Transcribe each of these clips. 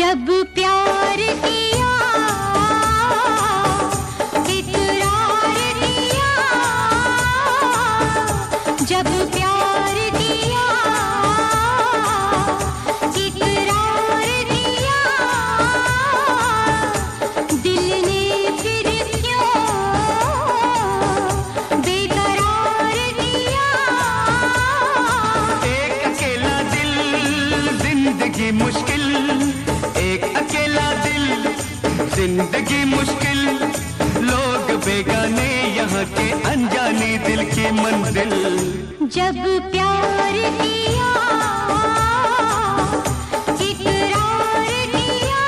जब प्यार किया इकरार किया, जब प्यार किया इकरार किया, दिल ने फिर क्यों बेकरार किया। एक अकेला दिल जिंदगी मुश्किल, एक अकेला दिल जिंदगी मुश्किल, लोग बेगाने यहाँ के अनजाने दिल की मंजिल। जब प्यार किया इकरार किया,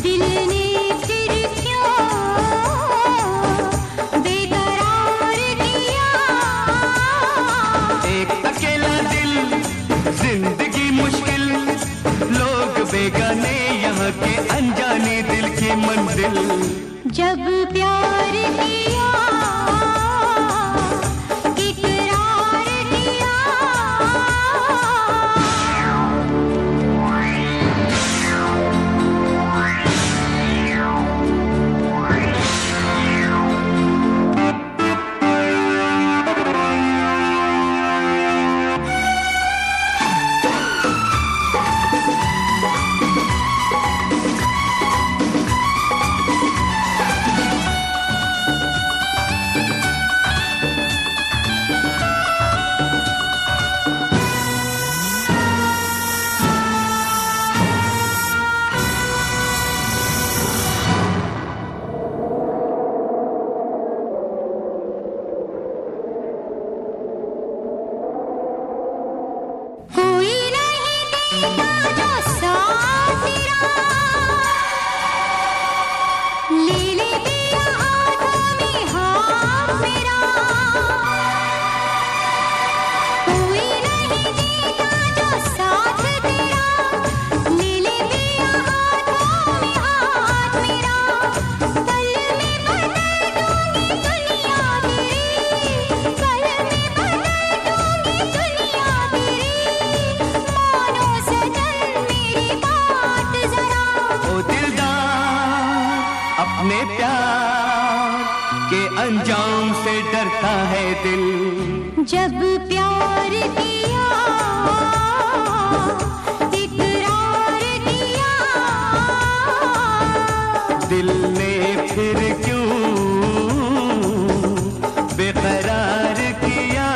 दिल ने फिर क्यों बेकरार किया। एक अकेला दिल जिंदगी मुश्किल, लोग बेगाने यहाँ के अनजाने दिल की मंजिल। जब प्यार किया इकरार किया। कोई नहीं देता जो साथ तेरा, ले ले दिया हाथों में हाथ मेरा। कोई नहीं देता जो साथ तेरा, ले ले दिया हाथों में हाथ मेरा। पल में बदल दूंगी दुनिया तेरी, पल में बदल दूंगी दुनिया तेरी। मानो सजन मेरी बात जरा। ओ दिलदार अपने प्यार के अंजाम से डरता है दिल। जब प्यार किया इकरार किया, दिल ने फिर क्यों बेकरार किया।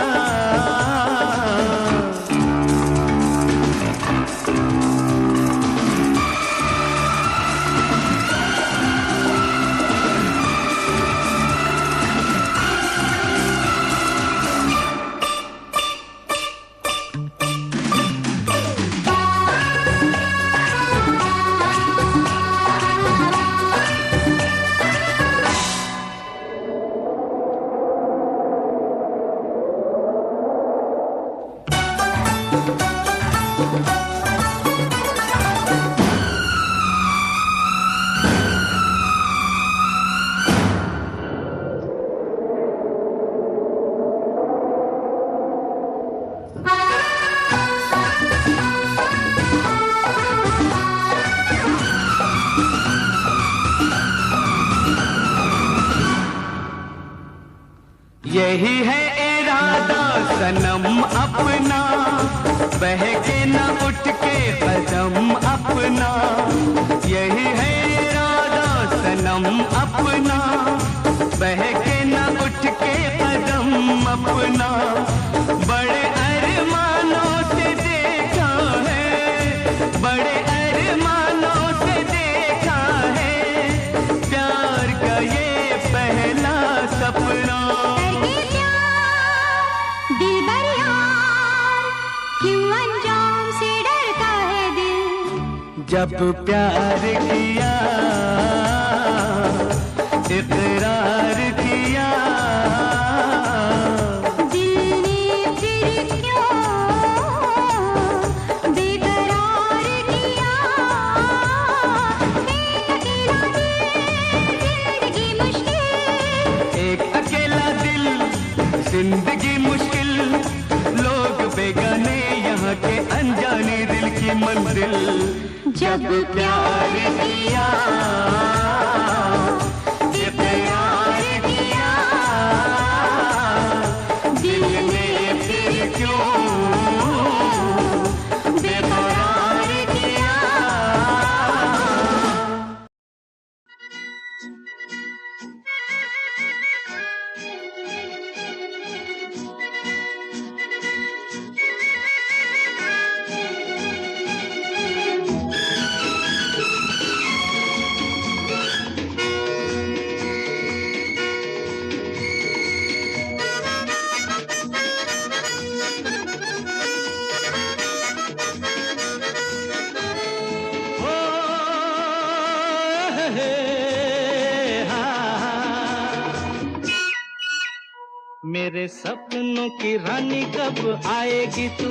यही है इरादा सनम अपना, बहके न उठ के कदम अपना। यही है इरादा सनम अपना, बहके न उठ के कदम अपना। बड़े अरमानों से देखा है, बड़े अरमानों से देखा है, प्यार का ये पहला सपना। दिलबर यार क्यों अंजाम से डरता है दिल। जब प्यार किया इकरार किया, दिल ने फिर क्यों बेकरार किया। एक अकेला दिल जिंदगी मुश्किल, जिंदगी मुश्किल, लोग बेगाने यहाँ के अनजाने दिल की मंजिल। जब प्यार किया, ये प्यार किया, दिल ने फिर क्यों बेकरार किया। मेरे सपनों की रानी कब आएगी तू,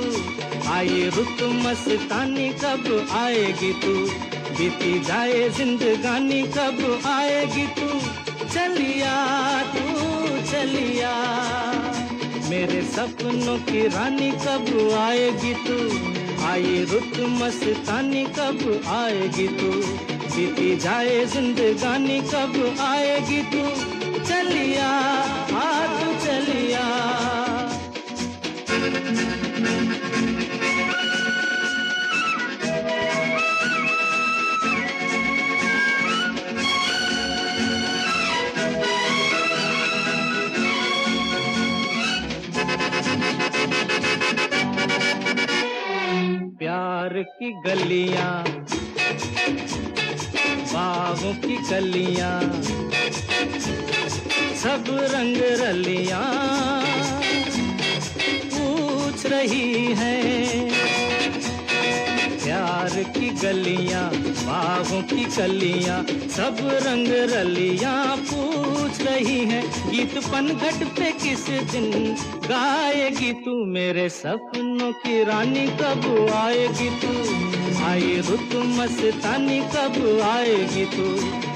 आए रुत मस्तानी कब आएगी तू, बीती जाए जिंदगानी कब आएगी तू, चलिया तू चलिया। मेरे सपनों की रानी कब आएगी तू, आए रुत मस्तानी कब आएगी तू, बीती जाए जिंदगानी कब आएगी तू, चलिया आ तू चलिया। प्यार की गलियां, बागों की कलियां, सब रंग रलियां पूछ रही हैं। प्यार की गलियां, बागों की कलियां, सब रंग रलियां पूछ रही हैं। गीत पनघट पे किस दिन गाएगी तू, मेरे सपनों की रानी कब आएगी तू, आई रुत मस्तानी कब आएगी तू,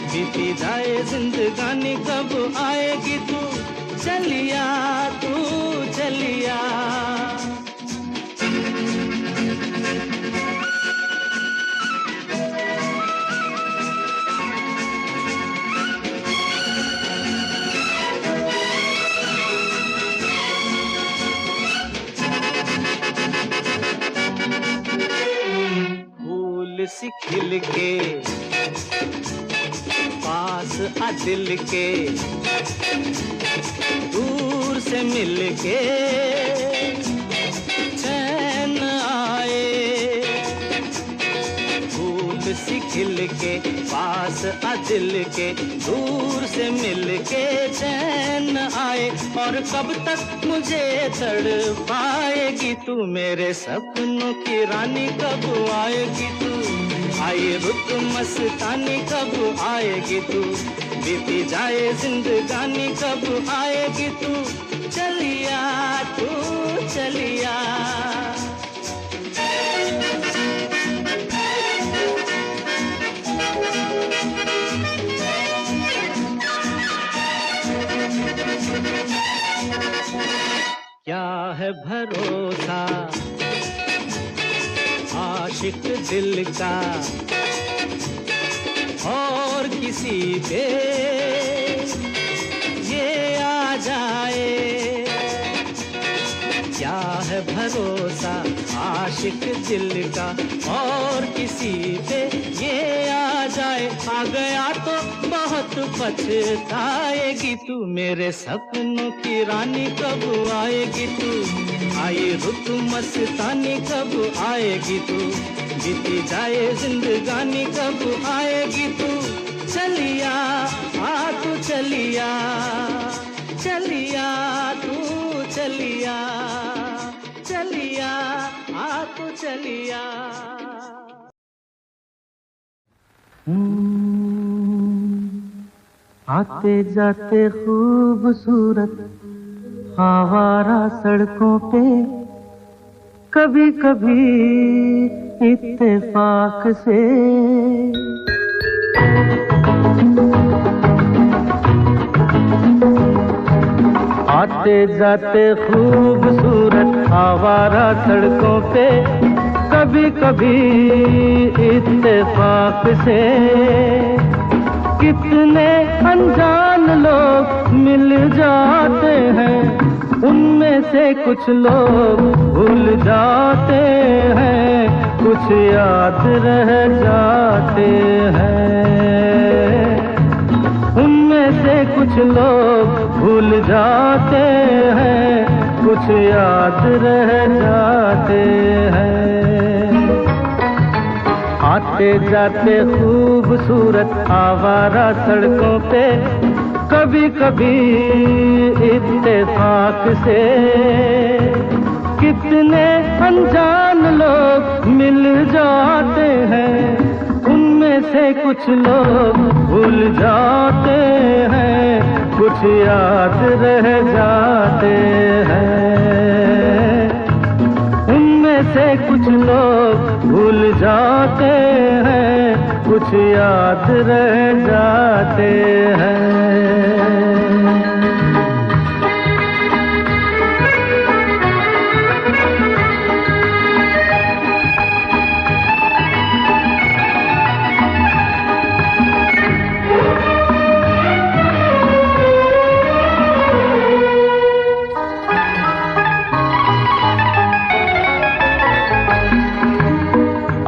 बीती जाए जिंदगानी कब आएगी तू, चलिया तू चलिया। फूल सी खिल के पास आ दिल के, दूर से मिल के चैन आए। फूल सी खिल के पास आ दिल के, दूर से मिल के चैन आए। और कब तक मुझे तड़पाएगी तू, मेरे सपनों की रानी कब आएगी तू, आए रुत मस्तानी कब आएगी तू, बीती जाए जिंदगानी कब आएगी तू, चलिया तू चलिया। क्या है भरोसा आशिक दिल का और किसी पे ये आ जाए। क्या है भरोसा आशिक दिल का और किसी पे ये आ जाए। आ गया तो बहुत पछताएगी तू, मेरे सपनों की रानी कब आएगी तू, आई रुत मस्तानी कब आएगी तू, बीती जाए जिंदगानी कब आएगी तू, चलिया आ तू चलिया, चलिया तू चलिया, चलिया आ तू चलिया। आते जाते खूबसूरत आवारा सड़कों पे, कभी कभी इत्तेफाक से आते जाते खूबसूरत आवारा सड़कों पे, कभी कभी कभी इत्तेफाक से कितने अनजान लोग मिल जाते हैं, उनमें से कुछ लोग भूल जाते हैं, कुछ याद रह जाते हैं। उनमें से कुछ लोग भूल जाते हैं, कुछ याद रह जाते हैं। आते जाते खूबसूरत आवारा सड़कों पे कभी कभी इत्तेफाक से कितने अनजान लोग मिल जाते हैं, उनमें से कुछ लोग भूल जाते हैं, कुछ याद रह जाते हैं। उनमें से कुछ लोग भूल जाते हैं, कुछ याद रह जाते हैं।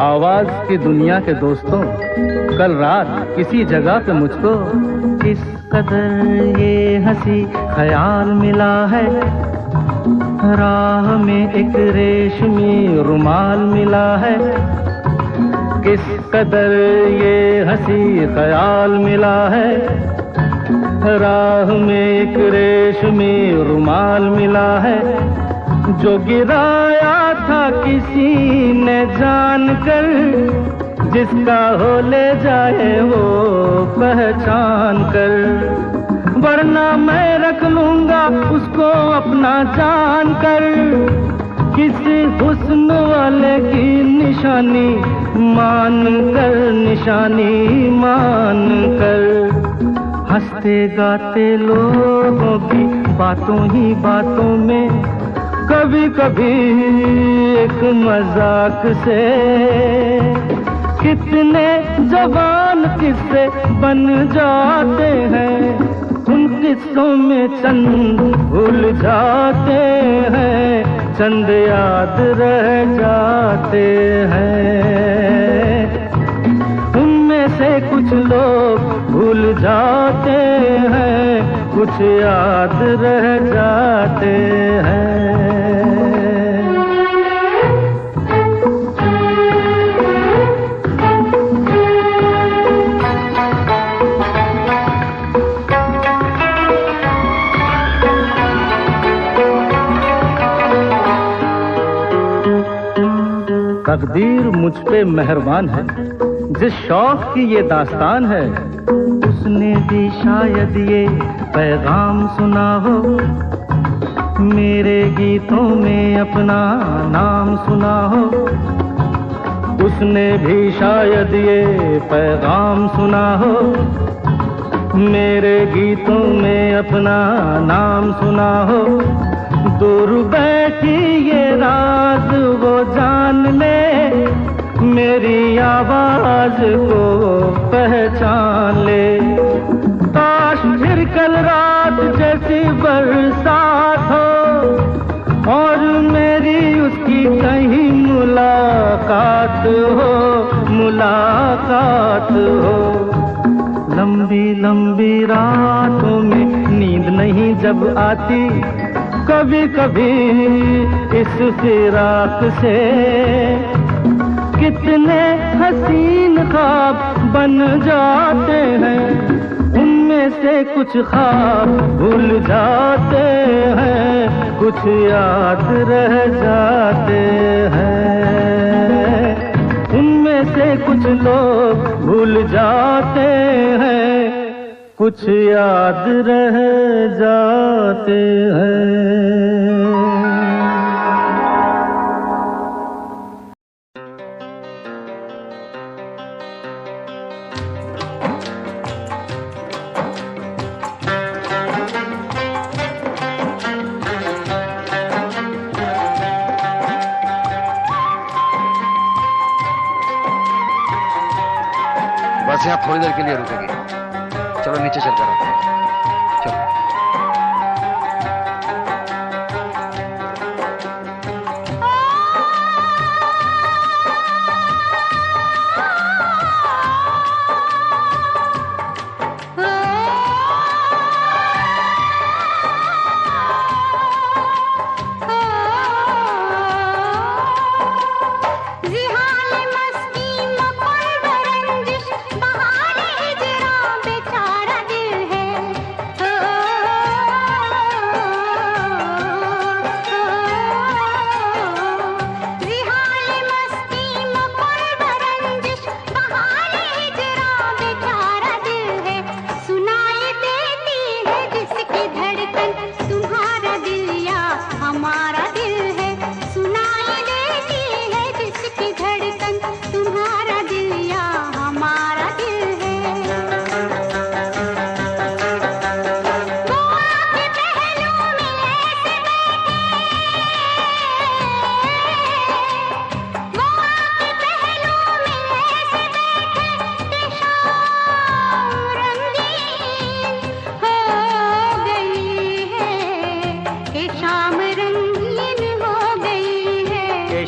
आवाज की दुनिया के दोस्तों, कल रात किसी जगह पे मुझको किस कदर ये हंसी ख्याल मिला है, राह में एक रेशमी रुमाल मिला है। किस कदर ये हंसी ख्याल मिला है, राह में एक रेशमी रुमाल मिला है। जो गिराया था किसी ने जानकर, जिसका हो ले जाए वो पहचान कर, वरना मैं रख लूंगा उसको अपना जान कर। किसी हुस्न वाले की निशानी मान कर, निशानी मान कर। हंसते गाते लोगों की बातों ही बातों में कभी कभी एक मजाक से कितने जवान किस्से बन जाते हैं, उन किस्सों में चंद भूल जाते हैं, चंद याद रह जाते हैं। उनमें से कुछ लोग भूल जाते हैं, कुछ याद रह जाते हैं। तकदीर मुझ पे मेहरबान है, जिस शौक की ये दास्तान है, उसने भी शायद ये पैगाम सुना हो, मेरे गीतों में अपना नाम सुना हो। उसने भी शायद ये पैगाम सुना हो, मेरे गीतों में अपना नाम सुना हो। दूर बैठी ये राज वो जान ले, मेरी आवाज को पहचान ले। काश फिर कल रात जैसी बरसात हो और मेरी उसकी कहीं मुलाकात हो, मुलाकात हो। लंबी लंबी रातों में नींद नहीं जब आती, कभी कभी इस फिराक से कितने हसीन ख्वाब बन जाते हैं, उनमें से कुछ ख्वाब भूल जाते हैं, कुछ याद रह जाते हैं। उनमें से कुछ लोग भूल जाते हैं, कुछ याद रह जाते हैं। बस यहाँ थोड़ी देर के लिए रुकेंगे। चलो नीचे चल कर आते हैं। चलो।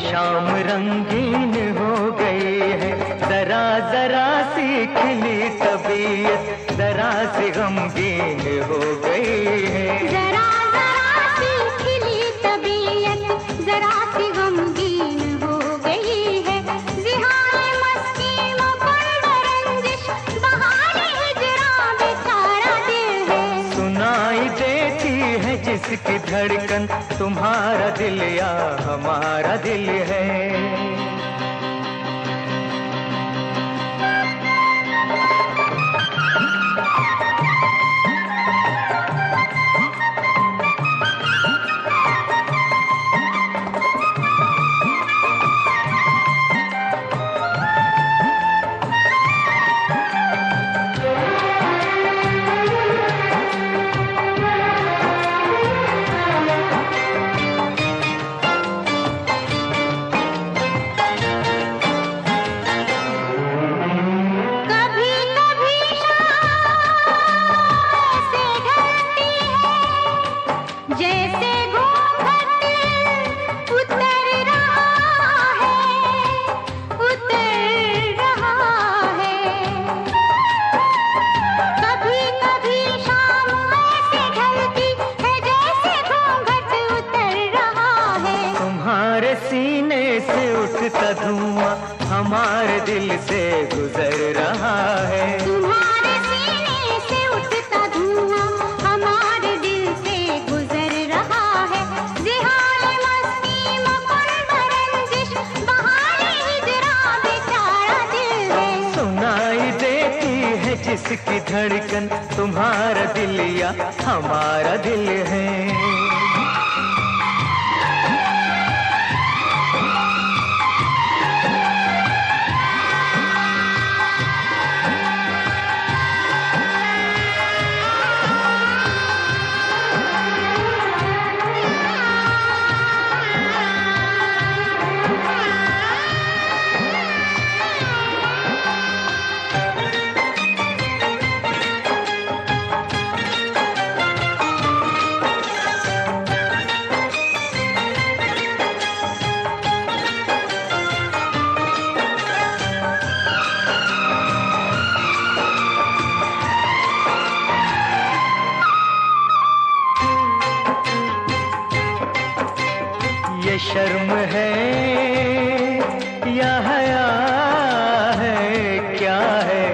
शाम रंगीन हो गई है, जरा जरा सी खिली तबीयत जरा सी गमगीन हो गई है। जरा जरा सी खिली तबीयत जरा सी गमगीन हो गई है। जिहाने मस्ती मपन रंजिश बहाने हिजरा बेचारा दिल है। सुनाई देती है जिसकी धड़कन तुम्हारा दिल या हमारा दिल है। सीने से उठता धुआं हमारे दिल से गुजर रहा है। तुम्हारे सीने से उठता धुआं हमारे दिल से गुजर रहा है। जिहाने मस्ती मपन रंजिश बहाने हिजरा बेचारा दिल है। सुनाई देती है जिसकी धड़कन तुम्हारा दिल या हमारा दिल है। ये शर्म है या हया है क्या है,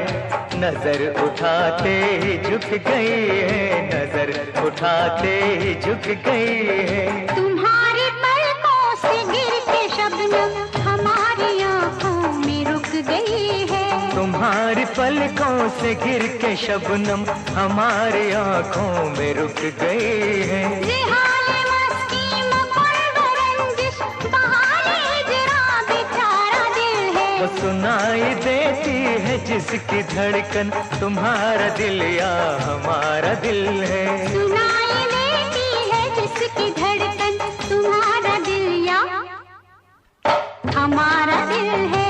नजर उठाते ही झुक गई है, नजर उठाते ही झुक गई है। तुम्हारी पलकों से गिर के शबनम हमारी आंखों में रुक गई है। तुम्हारी पलकों से गिर के शबनम हमारी आंखों में रुक गई है। जिहाने मस्ती मपन रंजिश बहाने हिजरा बेचारा दिल है। वो सुनाई देती है जिसकी धड़कन तुम्हारा दिल या हमारा दिल है। सुनाई देती है जिसकी धड़कन तुम्हारा दिल या हमारा दिल है।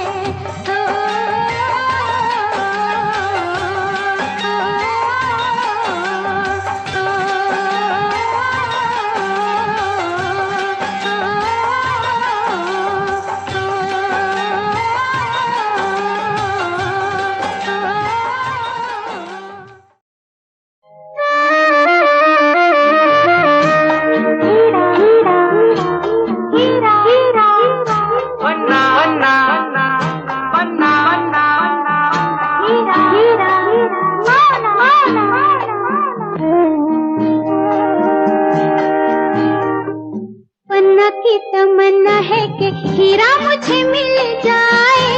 हीरा मुझे मिल जाए,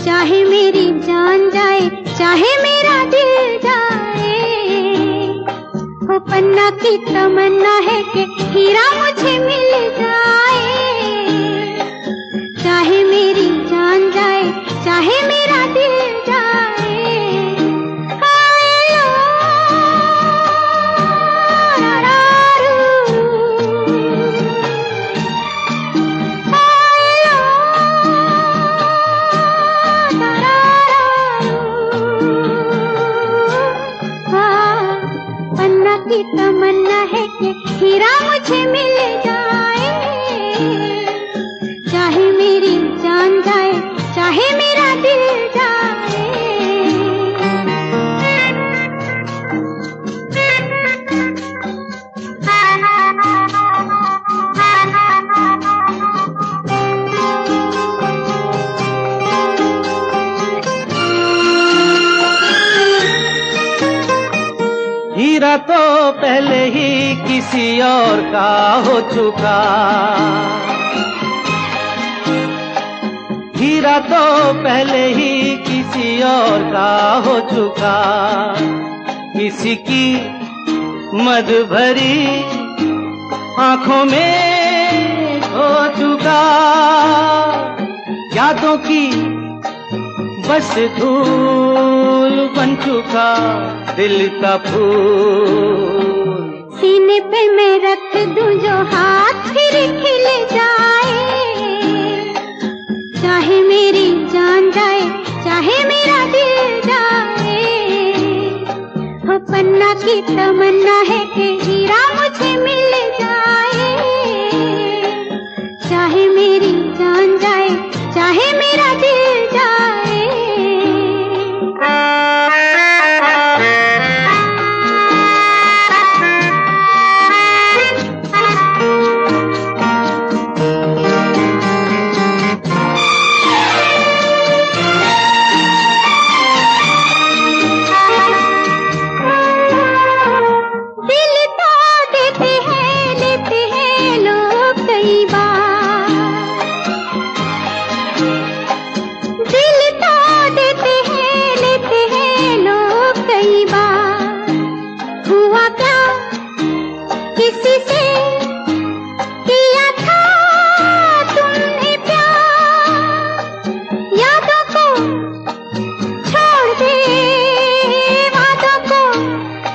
चाहे मेरी जान जाए, चाहे मेरा दिल जाए। वो पन्ना की तमन्ना है कि हीरा मुझे मिल जाए, चाहे मेरी जान जाए, चाहे मेरा दिल जाए। पन्ना की तमन्ना है कि हीरा मुझे मिल जाए, चाहे मेरी जान जाए, चाहे मेरा दिल जाए। हीरा तो पहले ही किसी और का हो चुका, हीरा तो पहले ही किसी और का हो चुका। किसी की मद भरी आंखों में खो चुका, यादों की बस धूल बन चुका दिल का फूल। सीने पे मैं रख दूं जो हाथ फिर खिल जाए, चाहे मेरी जान जाए, चाहे मेरा दिल जाए। वो पन्ना की तमन्ना है कि हीरा मुझे मिल जाए, चाहे मेरी जान जाए, चाहे मेरा दिल जाए। किसी से किया था तुमने प्यार, यादों को छोड़ दे, वादों को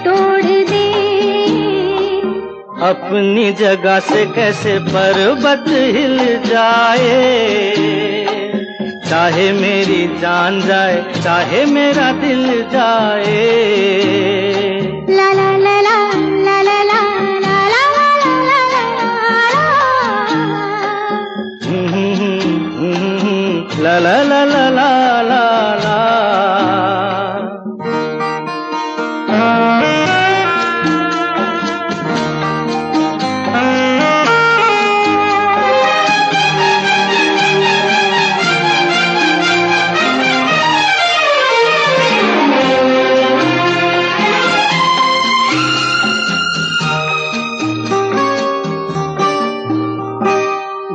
तोड़ दे। अपनी जगह से कैसे पर्वत हिल जाए, चाहे मेरी जान जाए, चाहे मेरा दिल जाए। ला ला ला ला ला ला ला la la la la la la la।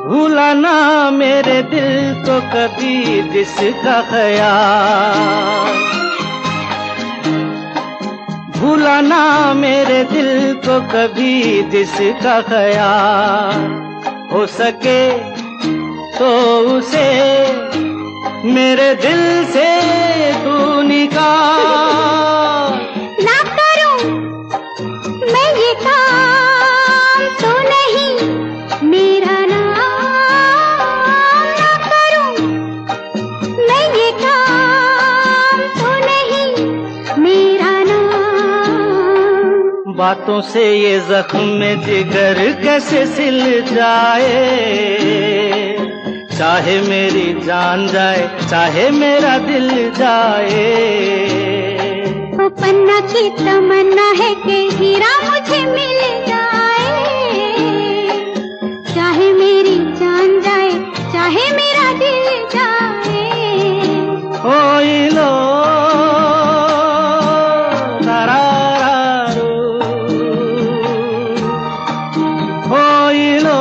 भूला ना मेरे दिल को कभी जिसका ख्याल, भूला ना मेरे दिल को कभी जिसका ख्याल। हो सके तो उसे मेरे दिल से तू निकाल। ना करूं मैं ये काम तो नहीं मेरा नाम, ना करूं मैं ये काम तो नहीं मेरा नाम। बातों से ये जख्म में जिगर कैसे सिल जाए, चाहे मेरी जान जाए, चाहे मेरा दिल जाए। वो पन्ना की तमन्ना है कि हीरा मुझे मिल जाए, चाहे मेरी जान जाए, चाहे मेरा दिल जाए। ओई लो ओई लो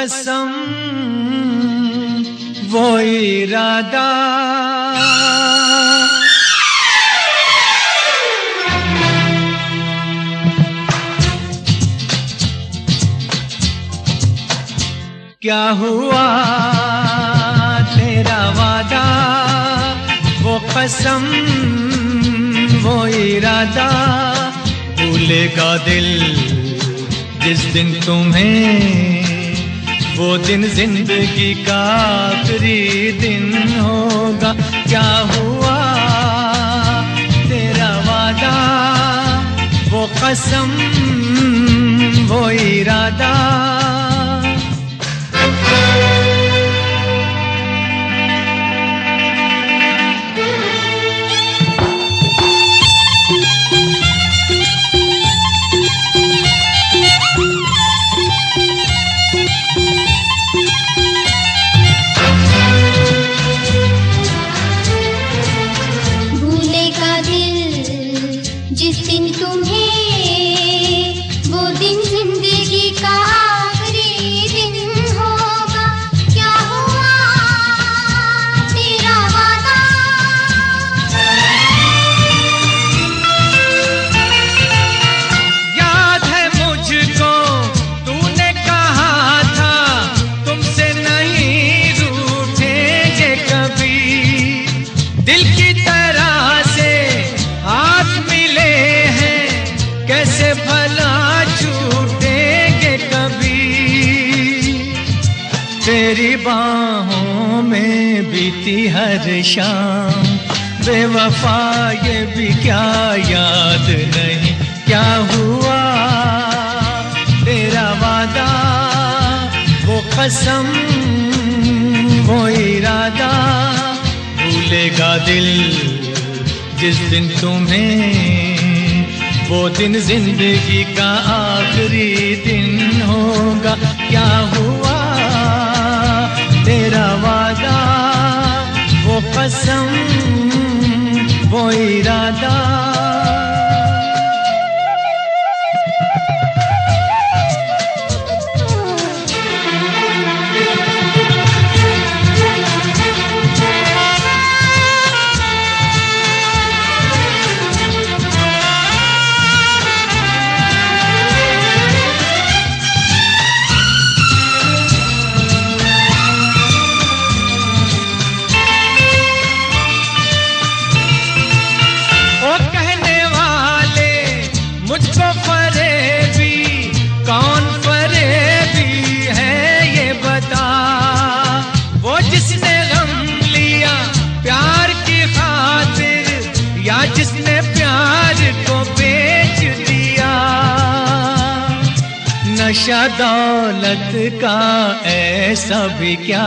कसम वो इरादा क्या हुआ तेरा वादा वो कसम वो इरादा भूलेगा दिल जिस दिन तुम्हें वो दिन जिंदगी का आखिरी दिन होगा क्या हुआ तेरा वादा वो कसम वो इरादा तेरी बाहों में बीती हर शाम बेवफा ये भी क्या याद नहीं क्या हुआ तेरा वादा वो कसम वो इरादा भूलेगा दिल जिस दिन तुम्हें वो दिन जिंदगी का आखिरी दिन होगा क्या हुआ तेरा वादा वो कसम वो इरादा जिसने प्यार को बेच दिया नशा दौलत का ऐसा भी क्या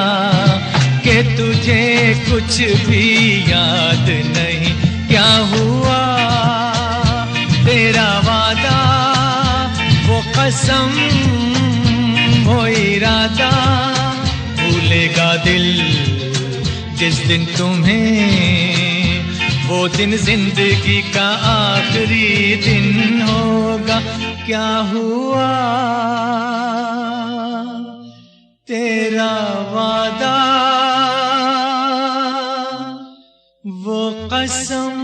कि तुझे कुछ भी याद नहीं क्या हुआ तेरा वादा वो कसम वो इरादा भूलेगा दिल जिस दिन तुम्हें वो दिन जिंदगी का आखिरी दिन होगा क्या हुआ तेरा वादा वो कसम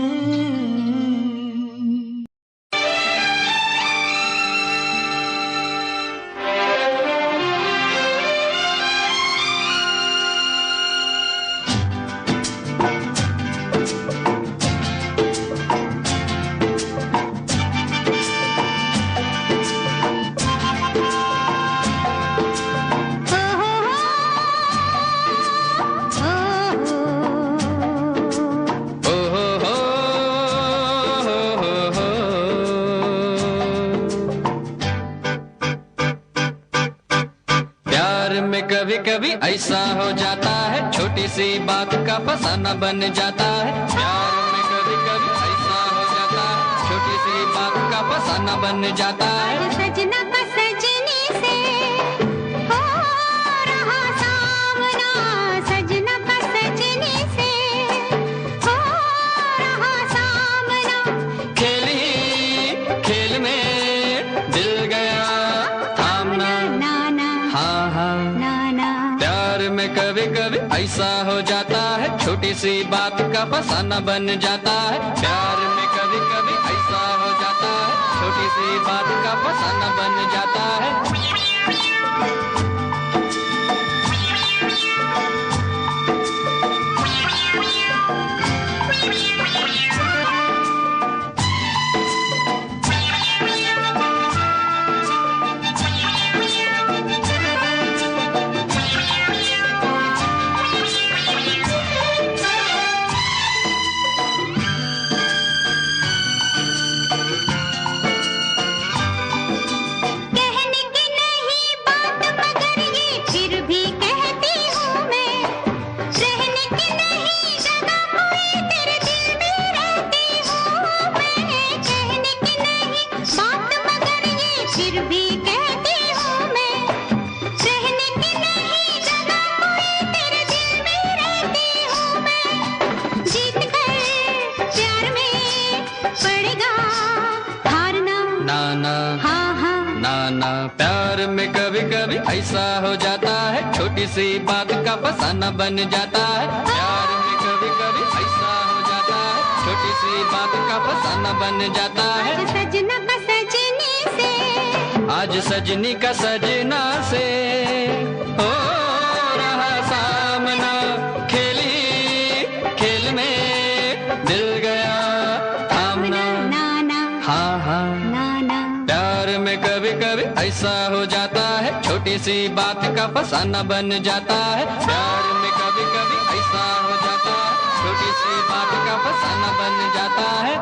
कभी कभी ऐसा हो जाता है छोटी सी बात का फसाना बन जाता है प्यार में कभी कभी ऐसा हो जाता है छोटी सी बात का फसाना बन जाता है सजना का सजनी से हो रहा सामना सजना का सजनी से हो रहा सामना खेल में दिल गया थामना ना ना हाँ हाँ कभी कभी ऐसा हो जाता है, छोटी सी बात का फसाना बन जाता है। प्यार में कभी कभी ऐसा हो जाता है, छोटी सी बात का फसाना बन जाता है। प्यार में कभी कभी ऐसा हो जाता है, छोटी सी बात का फसाना बन जाता है। प्यार में कभी कभी ऐसा हो जाता है, छोटी सी बात का फसाना बन जाता है। आज सजना का सजनी से, आज सजनी का सजना से हो रहा सामना, खेली खेल में दिल गया थामना। नाना हाँ हाँ नाना, प्यार में कभी कभी ऐसा हो जाता है, छोटी सी बात का फसाना बन जाता है। प्यार में कभी कभी ऐसा हो जाता है, छोटी सी बात का फसाना बन जाता है।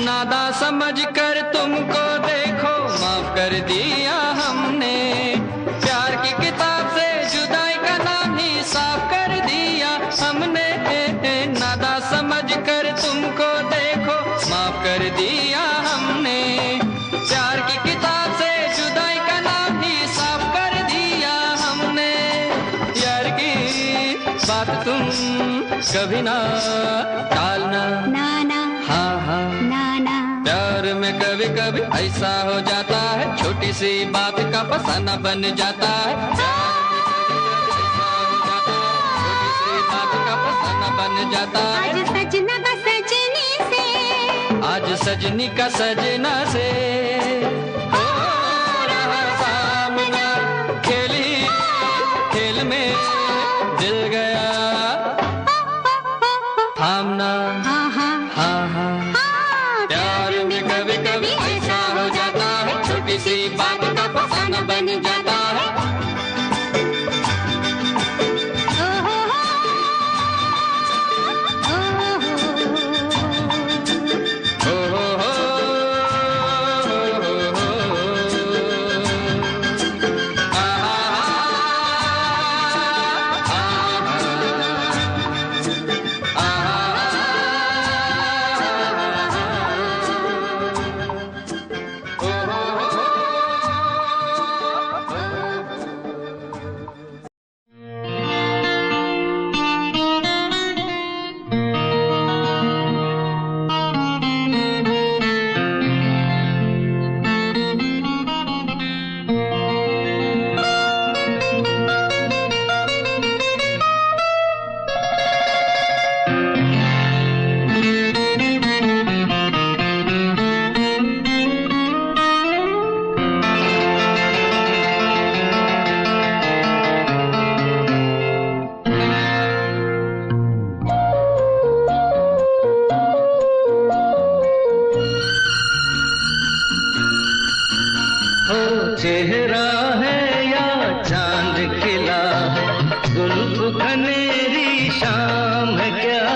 नादा समझ कर तुमको देखो माफ कर दिया हमने, प्यार की किताब से जुदाई का नाम ही साफ कर दिया हमने। नादा समझ कर तुमको देखो माफ कर दिया हमने, प्यार की किताब से जुदाई का नाम ही साफ कर दिया हमने। यार की बात तुम कभी ना टालना। नाना हाँ हाँ नाना, प्यार में कभी कभी ऐसा हो जाता है, छोटी सी बात का फसाना बन जाता है। प्यार में कभी कभी ऐसा हो जाता है, छोटी सी बात का फसाना बन जाता है। आज सजना का सजनी से, आज सजनी का सजना से हो रहा सामना, खेली खेल में दिल गया थामना। हाँ हाँ हाँ हाँ प्यार में कभी कभी ऐसा हो जाता है, छोटी सी बात का फसाना बन जाता है। चेहरा है या चांद खिला, जुल्फ घनेरी शाम है क्या,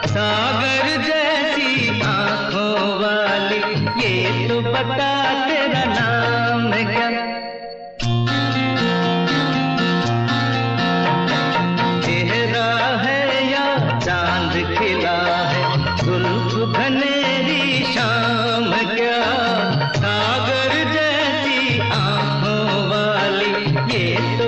सागर जैसी आंखों वाली, ये तो बता तेरा नाम है क्या। चेहरा है या चांद खिला है, जुल्फ घनेरी शाम है क्या, सागर जैसी आंखों वाली, ये तो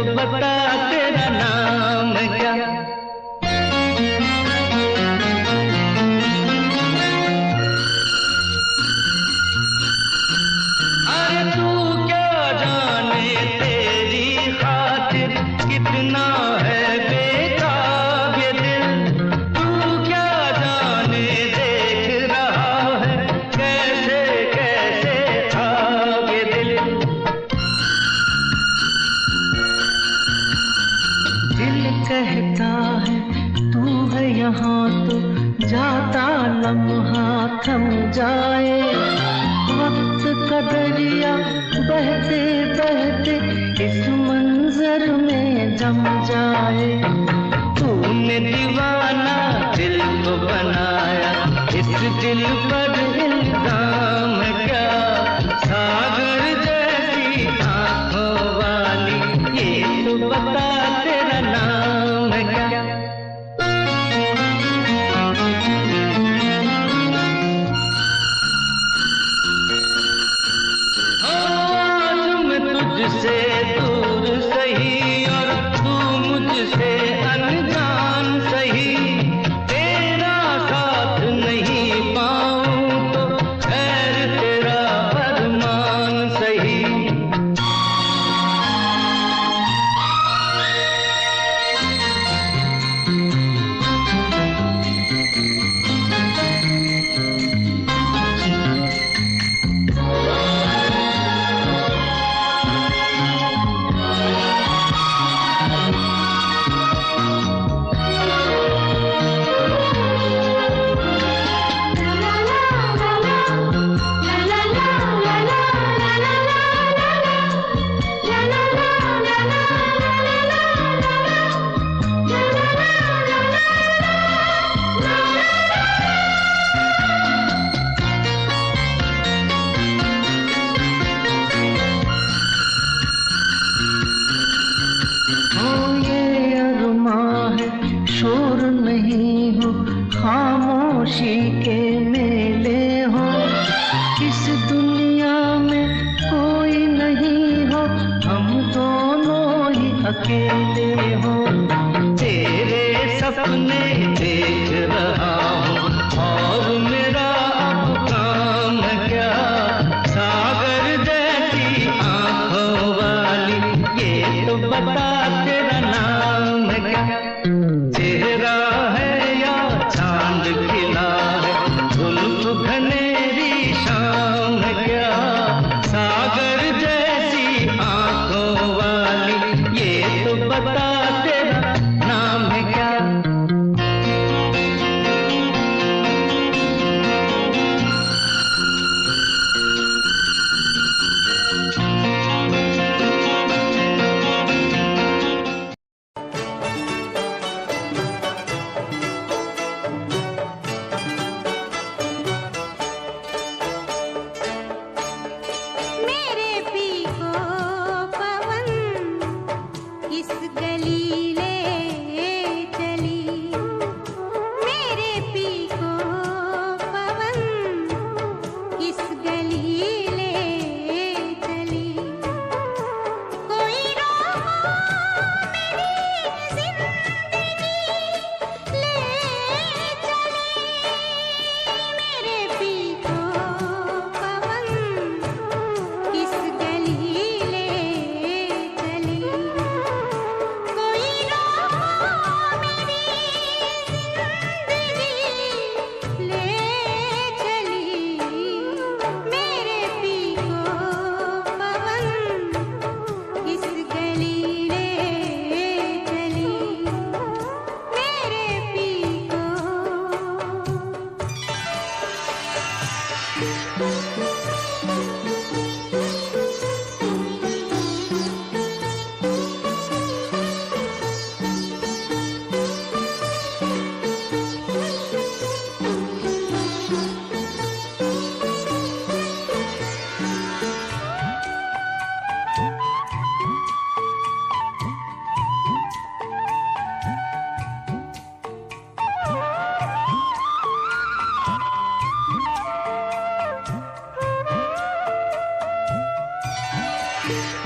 का दरिया बहते बहते इस मंजर में जम जाए। तूने दीवाना दिल को बनाया, इस दिल पर इल्जाम क्या? सागर जैसी आंखों वाली, ये तो बता तेरा नाम क्या? तुझसे दूर सही और तू मुझसे अनजान सही, तेरा साथ नहीं पाऊं तो खैर तेरा अरमान सही। शोर नहीं हो, खामोशी के मेले हो, इस दुनिया में कोई नहीं हो, हम दोनों ही अकेले हो। तेरे सपने देख रहा हूँ और मेरा अब काम क्या? सागर जैसी आंखों वाली, ये तो बता तेरा नाम क्या? चेहरा है या चांद खिला है, जुल्फ घनेरी शाम क्या? सागर जैसी आंखों वाली, ये तो बता तेरा नाम क्या?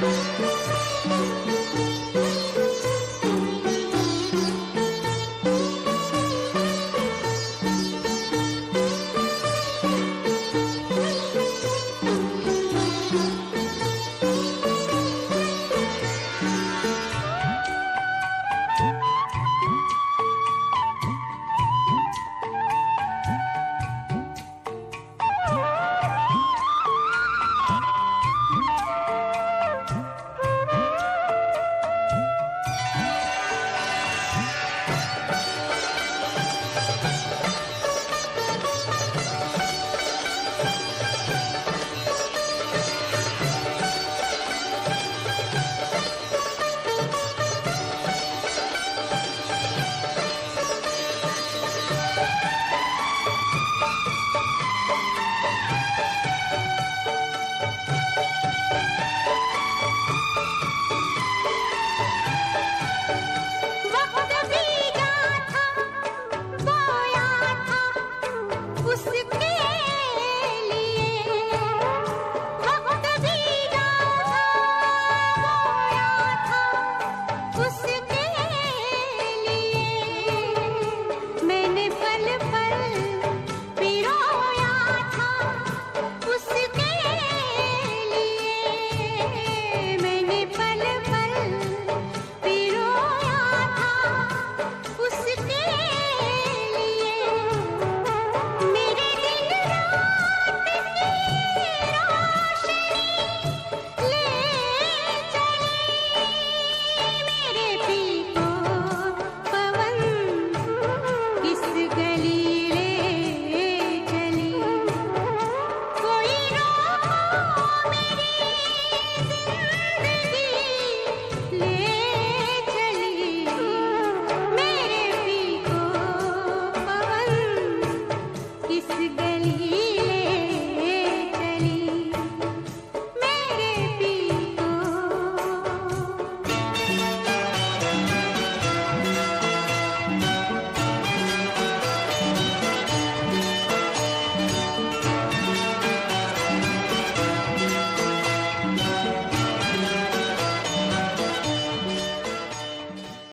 Thank you.